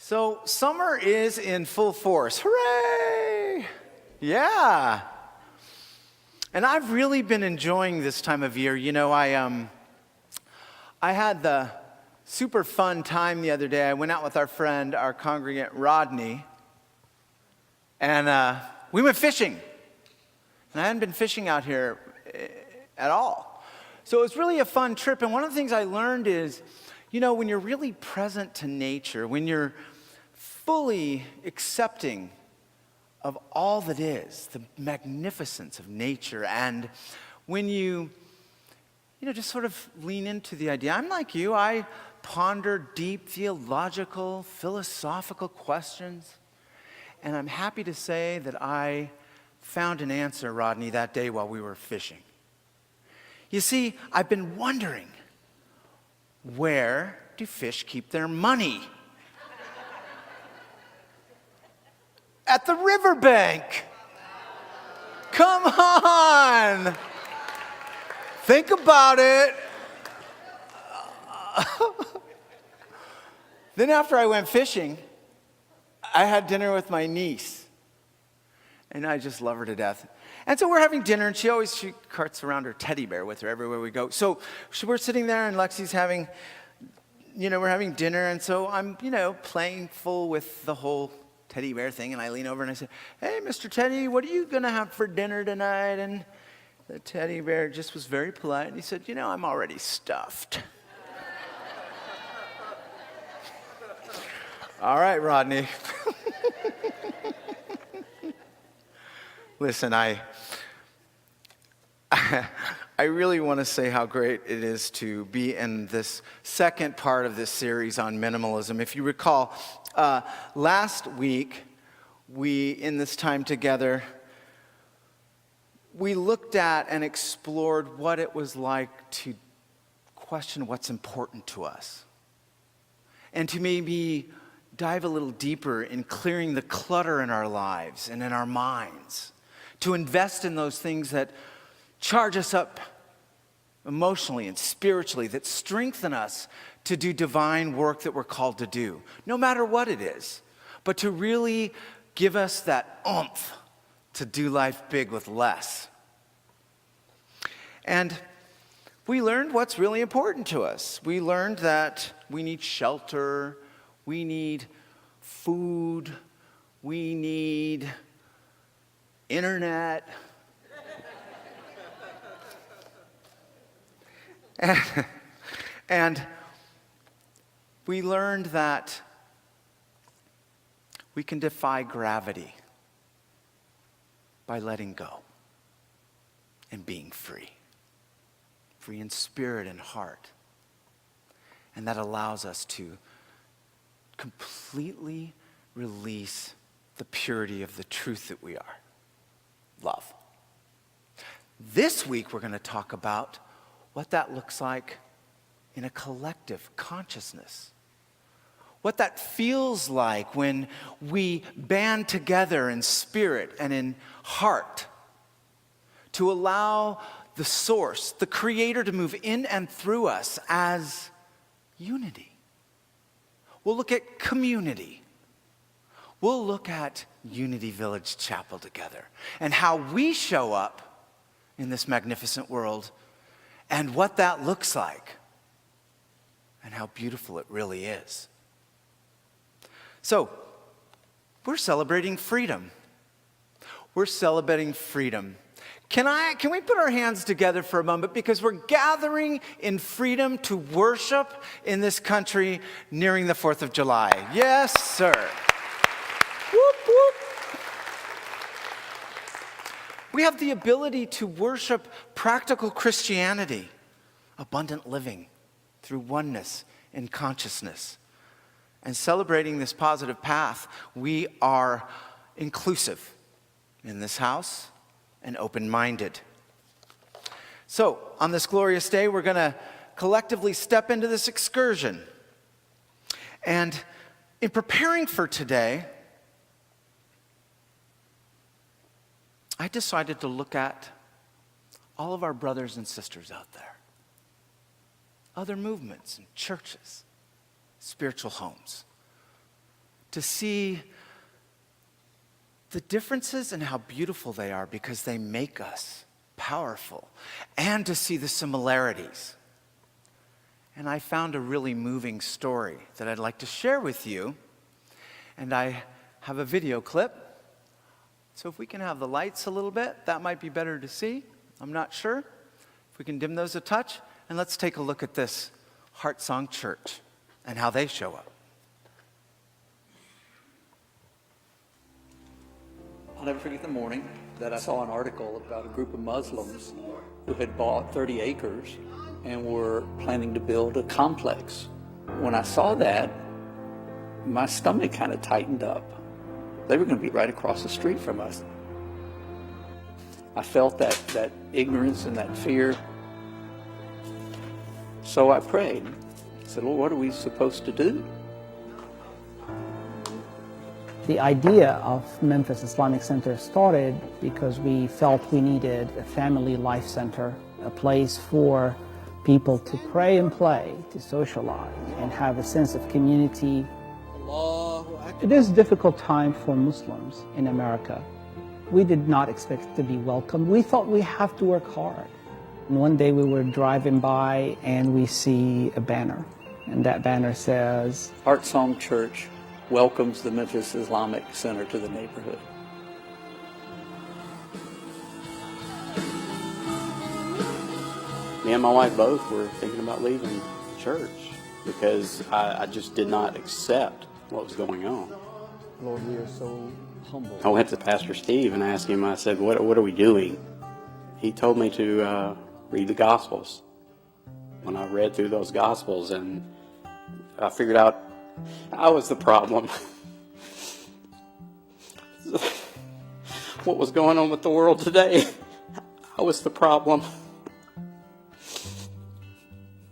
So summer is in full force. Hooray! Yeah. And I've really been enjoying this time of year. You know, I had the super fun time the other day. I went out with our friend, our congregant Rodney, and we went fishing. And I hadn't been fishing out here at all. So it was really a fun trip. And one of the things I learned is, you know, when you're really present to nature, when you're fully accepting of all that is, the magnificence of nature, and when you just sort of lean into the idea. I'm like you, I ponder deep theological, philosophical questions, and I'm happy to say that I found an answer, Rodney, that day while we were fishing. You see, I've been wondering, where do fish keep their money? At the riverbank. Come on. Think about it. Then after I went fishing, I had dinner with my niece. And I just love her to death. And so we're having dinner, and she carts around her teddy bear with her everywhere we go. So we're sitting there, and Lexi's having, we're having dinner, and so I'm, playing full with the whole teddy bear thing, and I lean over and I say, "Hey, Mr. Teddy, what are you going to have for dinner tonight?" And the teddy bear just was very polite, and he said, "I'm already stuffed." All right, Rodney. Listen, I really want to say how great it is to be in this second part of this series on minimalism. If you recall, last week, in this time together, we looked at and explored what it was like to question what's important to us, and to maybe dive a little deeper in clearing the clutter in our lives and in our minds, to invest in those things that charge us up emotionally and spiritually, that strengthen us to do divine work that we're called to do, no matter what it is, but to really give us that oomph to do life big with less. And we learned what's really important to us. We learned that we need shelter, we need food, we need internet. And we learned that we can defy gravity by letting go and being free in spirit and heart. And that allows us to completely release the purity of the truth that we are, love. This week we're going to talk about what that looks like in a collective consciousness. What that feels like when we band together in spirit and in heart to allow the source, the creator, to move in and through us as unity. We'll look at community. We'll look at Unity Village Chapel together and how we show up in this magnificent world and what that looks like and how beautiful it really is. So, we're celebrating freedom. We're celebrating freedom. Can we put our hands together for a moment, because we're gathering in freedom to worship in this country nearing the 4th of July. Yes, sir. Whoop, whoop. We have the ability to worship practical Christianity, abundant living through oneness in consciousness. And celebrating this positive path, we are inclusive in this house and open-minded. So, on this glorious day, we're going to collectively step into this excursion. And in preparing for today, I decided to look at all of our brothers and sisters out there, other movements and churches, spiritual homes, to see the differences and how beautiful they are because they make us powerful, and to see the similarities. And I found a really moving story that I'd like to share with you. And I have a video clip. So if we can have the lights a little bit, that might be better to see. I'm not sure. If we can dim those a touch. And let's take a look at this Heart Song Church and how they show up. I'll never forget the morning that I saw an article about a group of Muslims who had bought 30 acres and were planning to build a complex. When I saw that, my stomach kind of tightened up. They were going to be right across the street from us. I felt that ignorance and that fear. So I prayed. I said, Lord, what are we supposed to do? The idea of Memphis Islamic Center started because we felt we needed a family life center, a place for people to pray and play, to socialize, and have a sense of community. It is a difficult time for Muslims in America. We did not expect to be welcomed. We thought we have to work hard. And one day we were driving by and we see a banner, and that banner says, Heart Song Church welcomes the Memphis Islamic Center to the neighborhood. Me and my wife both were thinking about leaving church because I just did not accept what was going on. Lord, we are so humble. I went to Pastor Steve and asked him, I said, what are we doing? He told me to read the Gospels. When I read through those Gospels, and I figured out I was the problem. What was going on with the world today? I was the problem.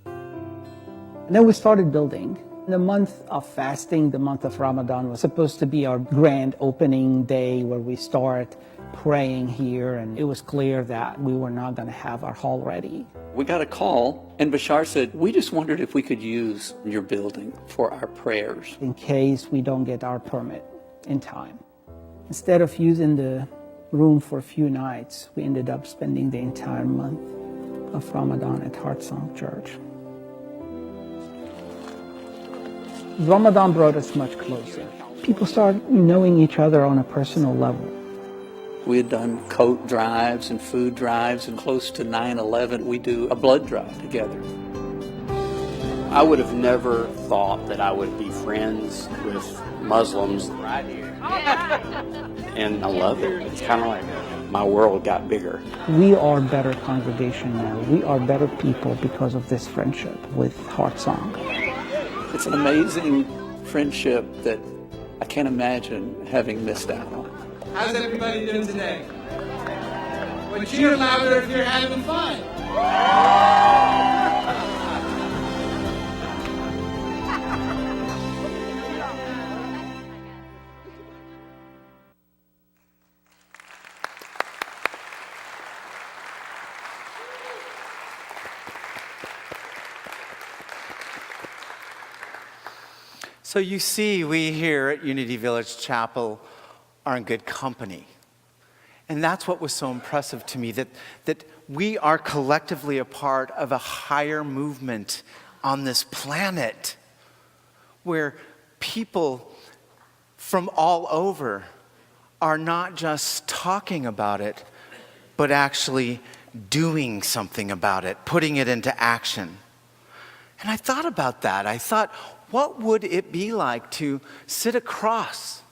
And then we started building. The month of fasting, the month of Ramadan, was supposed to be our grand opening day where we start praying here, and it was clear that we were not going to have our hall ready. We got a call, and Bashar said, we just wondered if we could use your building for our prayers. In case we don't get our permit in time. Instead of using the room for a few nights, we ended up spending the entire month of Ramadan at Heart Song Church. Ramadan brought us much closer. People started knowing each other on a personal level. We had done coat drives and food drives, and close to 9/11, we do a blood drive together. I would have never thought that I would be friends with Muslims right here. And I love it. It's kind of like my world got bigger. We are a better congregation now. We are better people because of this friendship with Heart Song. It's an amazing friendship that I can't imagine having missed out on. How's everybody doing today? Well, cheer louder if you're having fun. So you see, we here at Unity Village Chapel are in good company. And that's what was so impressive to me, that we are collectively a part of a higher movement on this planet where people from all over are not just talking about it, but actually doing something about it, putting it into action. And I thought about that. I thought, what would it be like to sit across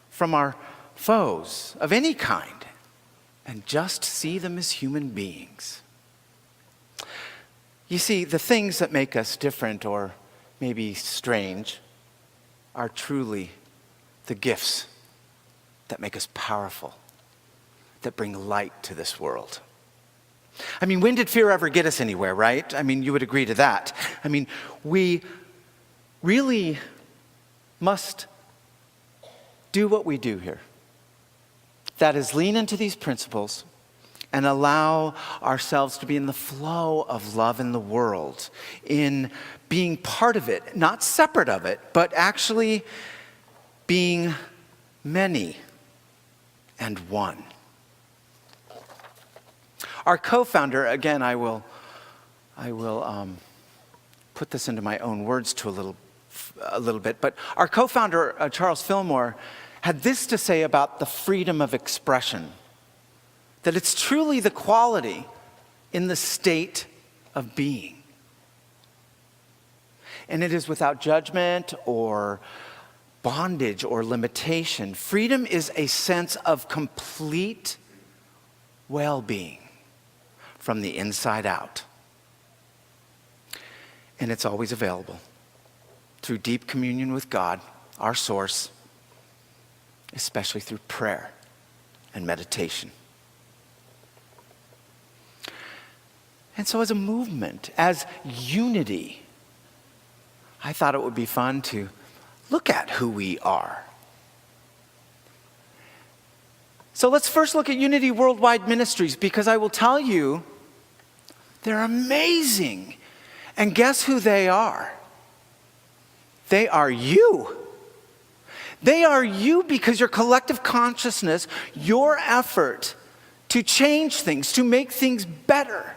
from our foes of any kind and just see them as human beings? You see, the things that make us different or maybe strange are truly the gifts that make us powerful, that bring light to this world. I mean, when did fear ever get us anywhere, right? I mean, you would agree to that. I mean, we really must do what we do here. That is, lean into these principles and allow ourselves to be in the flow of love in the world, in being part of it, not separate of it, but actually being many and one. Our co-founder, again, I will put this into my own words a little bit, but our co-founder, Charles Fillmore, had this to say about the freedom of expression, that it's truly the quality in the state of being. And it is without judgment or bondage or limitation. Freedom is a sense of complete well-being from the inside out. And it's always available through deep communion with God, our source, especially through prayer and meditation. And so as a movement, as unity, I thought it would be fun to look at who we are. So let's first look at Unity Worldwide Ministries, because I will tell you, they're amazing. And guess who they are? They are you. They are you because your collective consciousness, your effort to change things, to make things better,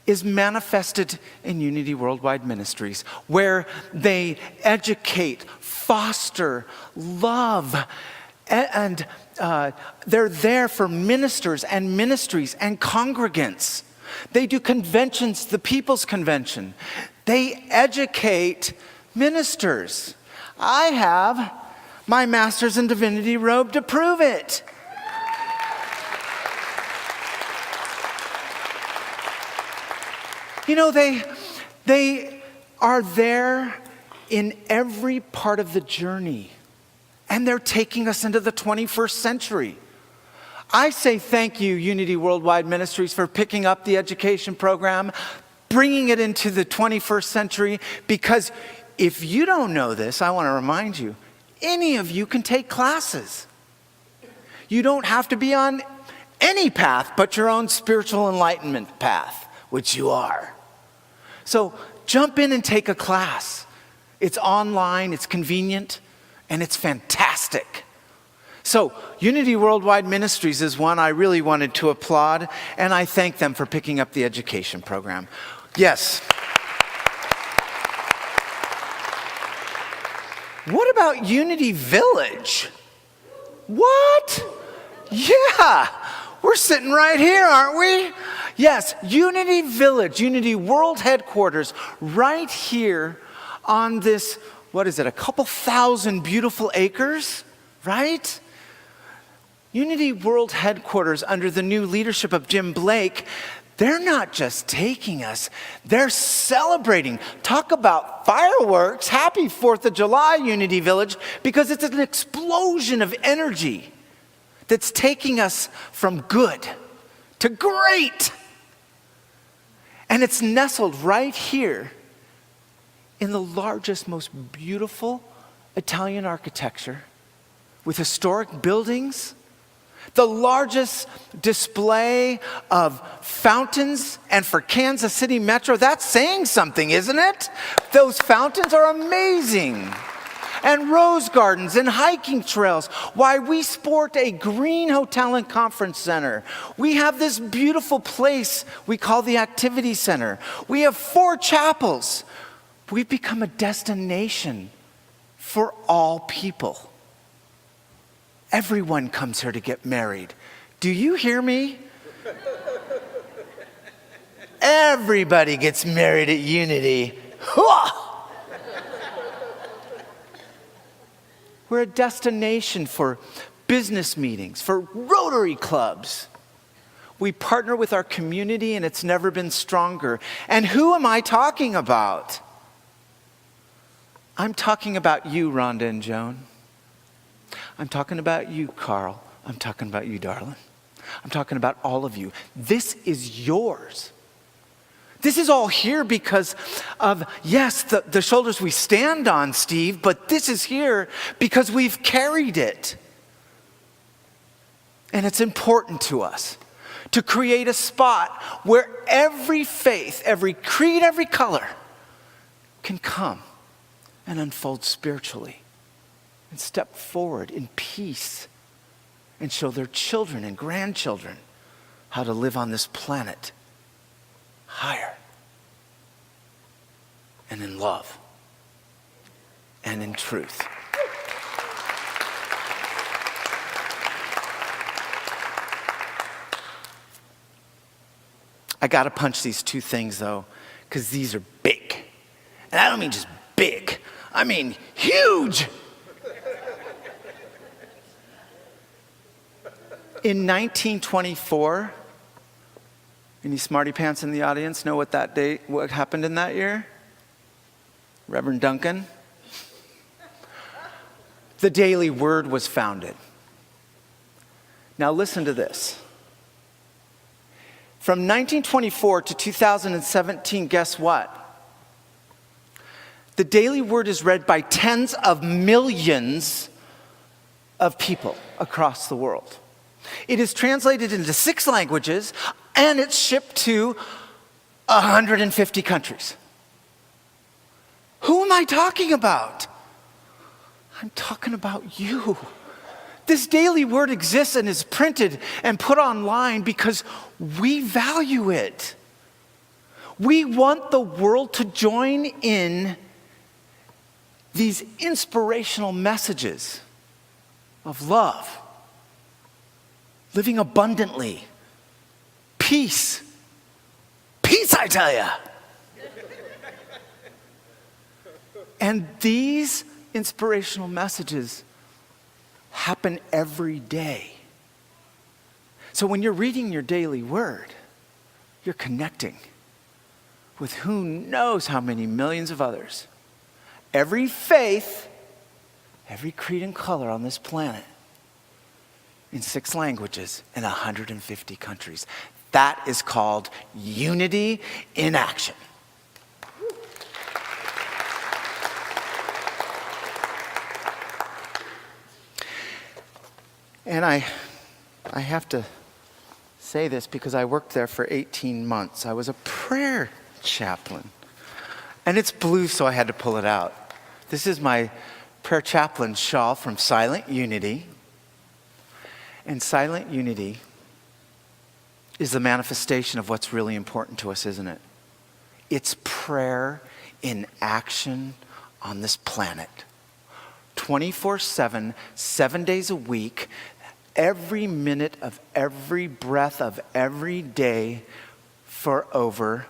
is manifested in Unity Worldwide Ministries, where they educate, foster, love, and they're there for ministers and ministries and congregants. They do conventions, the People's Convention. They educate ministers. I have my Master's in Divinity robe to prove it. You know, they are there in every part of the journey, and they're taking us into the 21st century. I say thank you, Unity Worldwide Ministries, for picking up the education program, bringing it into the 21st century, because if you don't know this, I want to remind you, any of you can take classes. You don't have to be on any path but your own spiritual enlightenment path, which you are. So jump in and take a class. It's online, it's convenient, and it's fantastic. So Unity Worldwide Ministries is one I really wanted to applaud, and I thank them for picking up the education program. Yes. What about Unity Village? What? Yeah, we're sitting right here, aren't we? Yes, Unity Village, Unity World Headquarters, right here on this, what is it, a couple thousand beautiful acres, right? Unity World Headquarters, under the new leadership of Jim Blake, they're not just taking us, they're celebrating. Talk about fireworks. Happy 4th of July, Unity Village, because it's an explosion of energy that's taking us from good to great. And it's nestled right here in the largest, most beautiful Italian architecture with historic buildings, the largest display of fountains, and for Kansas City Metro, that's saying something, isn't it? Those fountains are amazing. And rose gardens and hiking trails. Why, we sport a green hotel and conference center. We have this beautiful place we call the Activity Center. We have 4 chapels. We've become a destination for all people. Everyone comes here to get married. Do you hear me? Everybody gets married at Unity. Hooah! We're a destination for business meetings, for Rotary clubs. We partner with our community, and it's never been stronger. And who am I talking about? I'm talking about you, Rhonda and Joan. I'm talking about you, Carl. I'm talking about you, darling. I'm talking about all of you. This is yours. This is all here because of, yes, the shoulders we stand on, Steve, but this is here because we've carried it. And it's important to us to create a spot where every faith, every creed, every color can come and unfold spiritually. and step forward in peace and show their children and grandchildren how to live on this planet higher and in love and in truth. I got to punch these two things, though, because these are big. And I don't mean just big. I mean huge. In 1924, any smarty pants in the audience know what happened in that year? Reverend Duncan? The Daily Word was founded. Now listen to this. From 1924 to 2017, guess what? The Daily Word is read by tens of millions of people across the world. It is translated into 6 languages, and it's shipped to 150 countries. Who am I talking about? I'm talking about you. This Daily Word exists and is printed and put online because we value it. We want the world to join in these inspirational messages of love, living abundantly, peace. Peace, I tell ya. And these inspirational messages happen every day. So when you're reading your daily word, you're connecting with who knows how many millions of others. Every faith, every creed and color on this planet, in 6 languages, in 150 countries. That is called unity in action. And I have to say this because I worked there for 18 months. I was a prayer chaplain. And it's blue, so I had to pull it out. This is my prayer chaplain shawl from Silent Unity. And Silent Unity is the manifestation of what's really important to us, isn't it? It's prayer in action on this planet. 24/7, 7 days a week, every minute of every breath of every day for over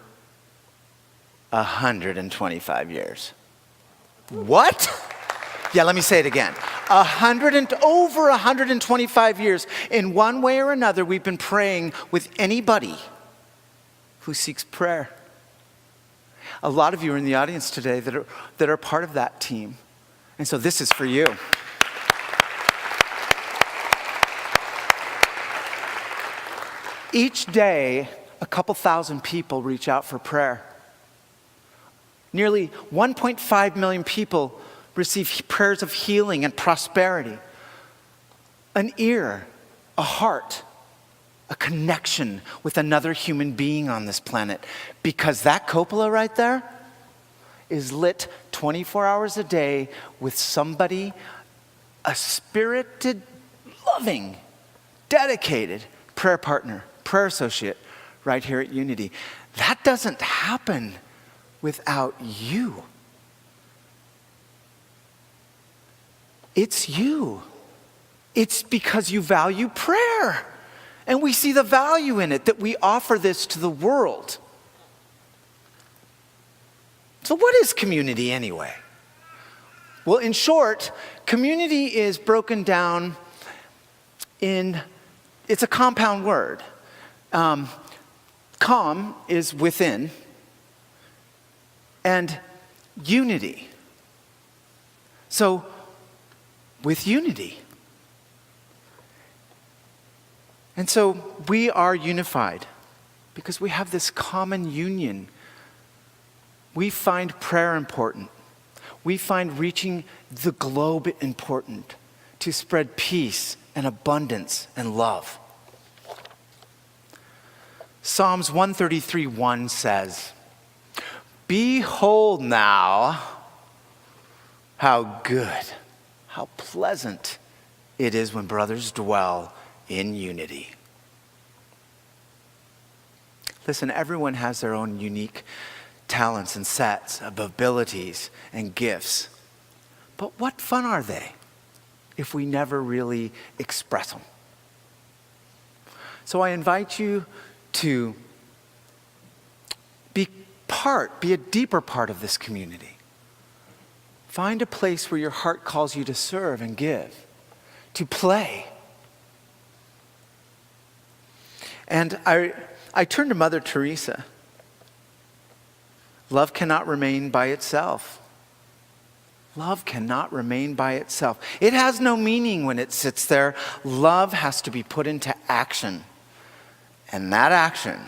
125 years. What? Yeah, let me say it again. Over 125 years, in one way or another, we've been praying with anybody who seeks prayer. A lot of you are in the audience today that are part of that team. And so this is for you. Each day, a couple thousand people reach out for prayer. Nearly 1.5 million people receive prayers of healing and prosperity. An ear, a heart, a connection with another human being on this planet. Because that cupola right there is lit 24 hours a day with somebody, a spirited, loving, dedicated prayer partner, prayer associate right here at Unity. That doesn't happen without you. It's you. It's because you value prayer. And we see the value in it, that we offer this to the world. So what is community anyway? Well, in short, community is broken down it's a compound word. Com is within, and unity. So, with unity. And so we are unified because we have this common union. We find prayer important. We find reaching the globe important to spread peace and abundance and love. Psalms 133:1 says, "Behold now how how pleasant it is when brothers dwell in unity. Listen, everyone has their own unique talents and sets of abilities and gifts. But what fun are they if we never really express them? So I invite you to be a deeper part of this community. Find a place where your heart calls you to serve and give, to play. And I turn to Mother Teresa. Love cannot remain by itself. Love cannot remain by itself. It has no meaning when it sits there. Love has to be put into action. And that action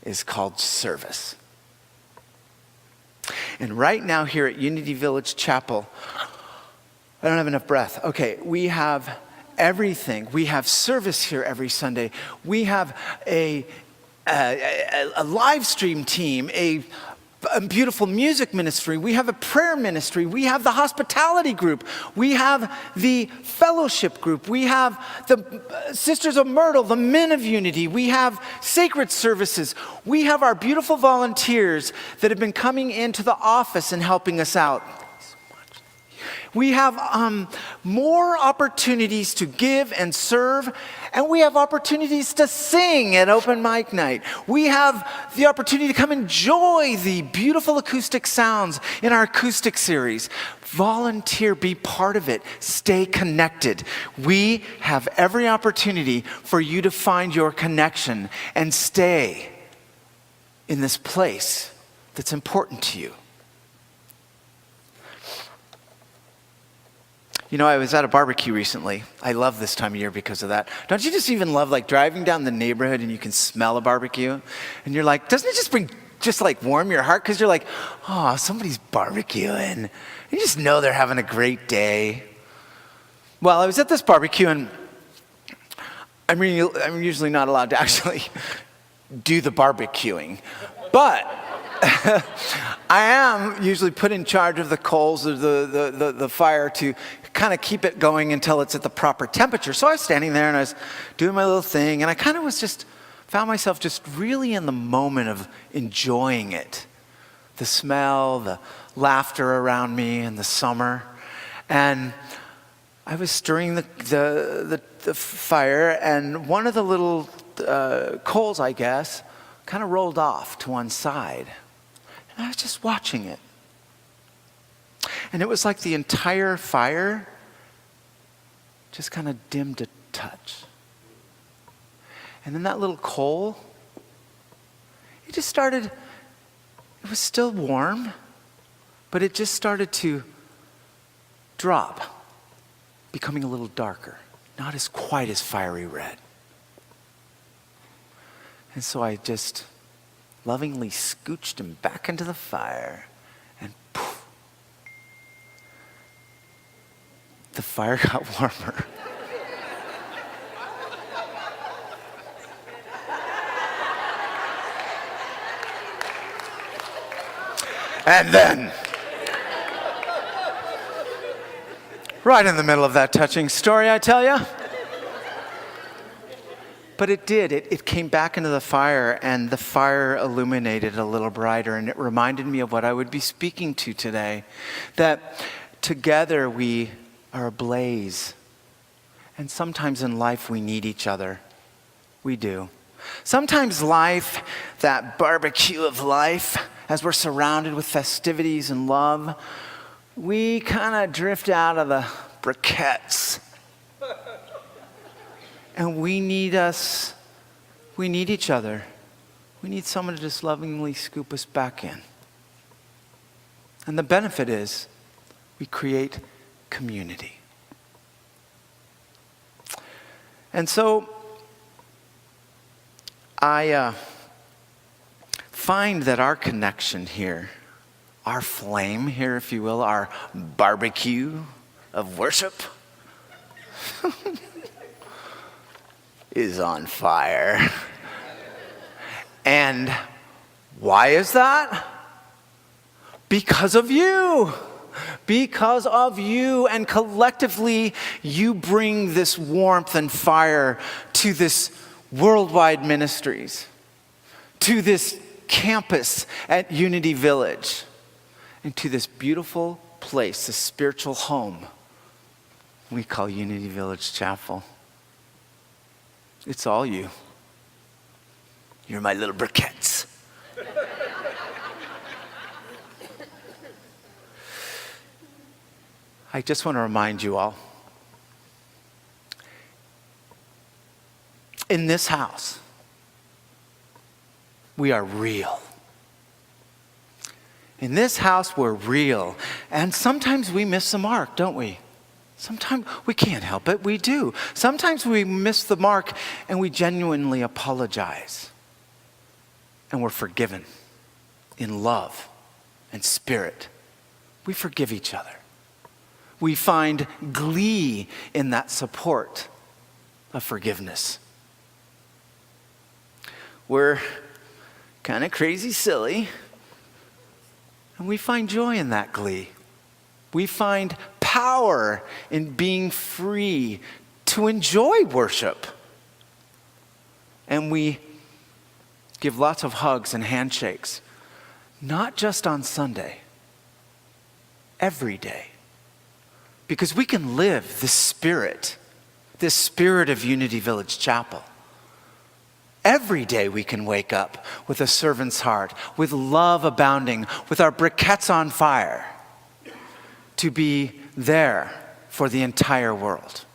is called service. And right now here at Unity Village Chapel, I don't have enough breath. Okay, we have everything. We have service here every Sunday. We have a live stream team, a beautiful music ministry. We have a prayer ministry. We have the hospitality group. We have the fellowship group. We have the Sisters of Myrtle, the Men of Unity. We have sacred services. We have our beautiful volunteers that have been coming into the office and helping us out. We have more opportunities to give and serve, and we have opportunities to sing at open mic night. We have the opportunity to come enjoy the beautiful acoustic sounds in our acoustic series. Volunteer, be part of it, stay connected. We have every opportunity for you to find your connection and stay in this place that's important to you. You know, I was at a barbecue recently. I love this time of year because of that. Don't you just even love like driving down the neighborhood and you can smell a barbecue? And you're like, doesn't it just warm your heart? Because you're like, oh, somebody's barbecuing. You just know they're having a great day. Well, I was at this barbecue and I'm usually not allowed to actually do the barbecuing. But I am usually put in charge of the coals of the fire to kind of keep it going until it's at the proper temperature. So I was standing there and I was doing my little thing, and I kind of found myself just really in the moment of enjoying it. The smell, the laughter around me, and the summer. And I was stirring the fire, and one of the little coals, I guess, kind of rolled off to one side. And I was just watching it. And it was like the entire fire just kind of dimmed a touch. And then that little coal, it was still warm, but it just started to drop, becoming a little darker, not as quite as fiery red. And so I just lovingly scooched him back into the fire, and poof, the fire got warmer. And then, right in the middle of that touching story, I tell you, but it did. It came back into the fire, and the fire illuminated a little brighter, and it reminded me of what I would be speaking to today, that together we are ablaze. And sometimes in life we need each other. We do. Sometimes life, that barbecue of life, as we're surrounded with festivities and love, we kind of drift out of the briquettes. And we need each other. We need someone to just lovingly scoop us back in. And the benefit is we create community. And so I find that our connection here, our flame here, if you will, our barbecue of worship is on fire. And why is that? Because of you. Because of you, and collectively you bring this warmth and fire to this worldwide ministries, to this campus at Unity Village, and to this beautiful place, this spiritual home we call Unity Village Chapel. It's all you. You're my little briquettes. I just want to remind you all, in this house, we are real. In this house, we're real. And sometimes we miss the mark, don't we? Sometimes we can't help it, we do. Sometimes we miss the mark and we genuinely apologize. And we're forgiven in love and spirit. We forgive each other. We find glee in that support of forgiveness. We're kind of crazy silly, and we find joy in that glee. We find power in being free to enjoy worship. And we give lots of hugs and handshakes, not just on Sunday, every day. Because we can live this spirit of Unity Village Chapel. Every day we can wake up with a servant's heart, with love abounding, with our briquettes on fire, to be there for the entire world.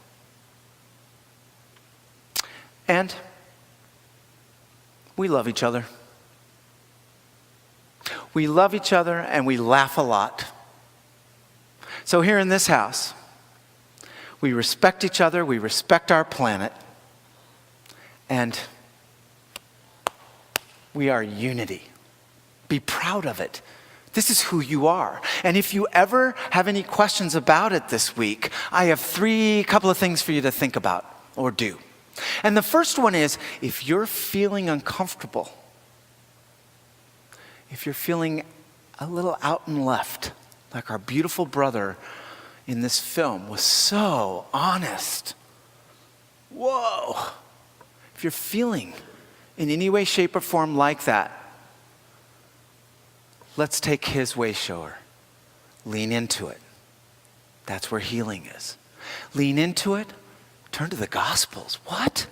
And we love each other. We love each other and we laugh a lot. So here in this house, we respect each other, we respect our planet, and we are unity. Be proud of it. This is who you are. And if you ever have any questions about it this week, I have couple of things for you to think about or do. And the first one is, if you're feeling uncomfortable, if you're feeling a little out and left, like our beautiful brother in this film was so honest. Whoa. If you're feeling in any way, shape, or form like that, let's take his way shower. Lean into it. That's where healing is. Lean into it. Turn to the Gospels. What?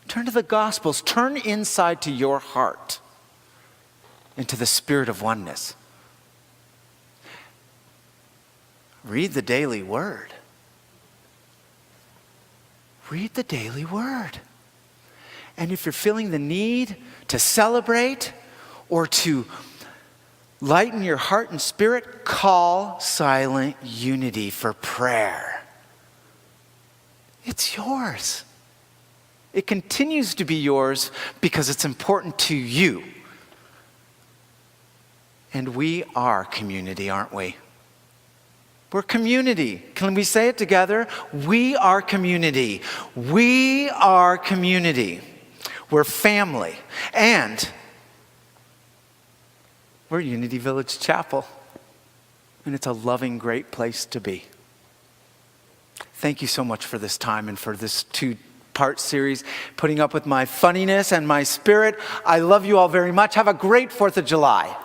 Turn to the Gospels. Turn inside to your heart, into the spirit of oneness. Read the daily word. Read the daily word. And if you're feeling the need to celebrate or to lighten your heart and spirit, call Silent Unity for prayer. It's yours. It continues to be yours because it's important to you. And we are community, aren't we? We're community. Can we say it together? We are community. We are community. We're family. And we're Unity Village Chapel. And it's a loving, great place to be. Thank you so much for this time and for this 2-part series, putting up with my funniness and my spirit. I love you all very much. Have a great 4th of July.